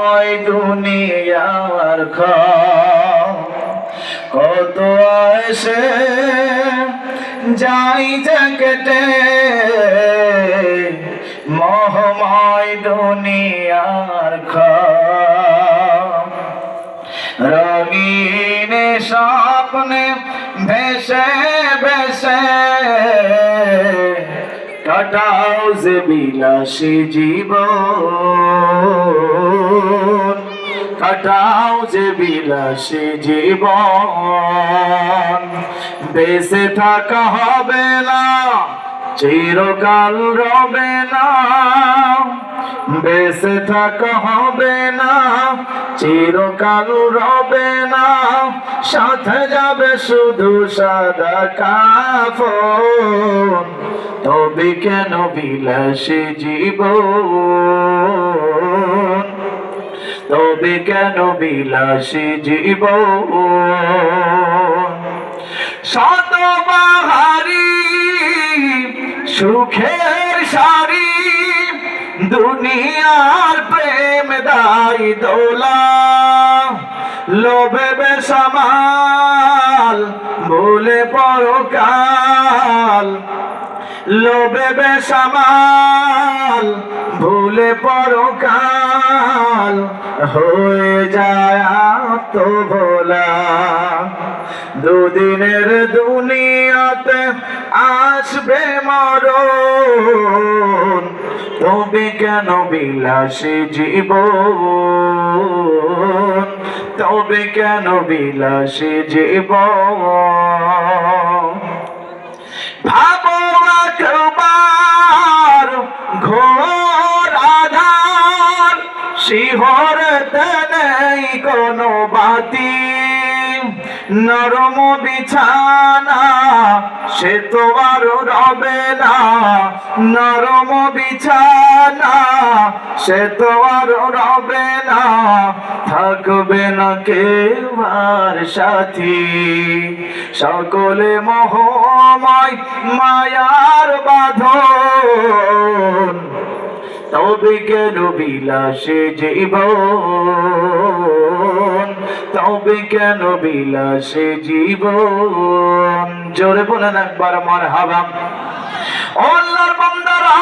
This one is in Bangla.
ওই দুনিয়ার কত আসে যাই কেটে মোহময় দুনিয়ার রঙিন স্বপ্নে ভেসে ভেসে কাটাও যে বিলাসী জীবন, কাটাও যে বিলাসী জীবন। বেঁচে থাকা হবে না, চিরকাল রবে না, বেঁচে থাকা হবে না, চিরকাল রবে না, সাথে যাবে শুধু সাদা কাফন। তবে কেন বিলাসী জীবন, তবে কেন বিলাসী জীবন। শতবাহারি সুখের সারি দুনিয়ার প্রেম দাই দোলা, লোভে বেসামাল ভুলে পরকাল, লোভে বেসামাল ভুলে পরকাল, হয়ে যায় তো ভোলা। দুদিনের দুনিয়াতে আসবে মরণ, তবে কেন বিলাসী জীবন, তবে কেন বিলাসী জীবন। ভাবো একবার ঘোর আধার, শিহরতে নেই কোনো বাতি, নরম বিছানা সে তো আর রবে না, নরম বিছানা সে তো আর রবে না, থাকবে না কেউ আর সাথী, সকলে মোহময় মায়ার বাঁধন। তবে কেন বিলাসী জীবন, তবে কেন বিলাসী জীবন। জোরে বলেন একবার মারহাবা। আল্লাহর বান্দারা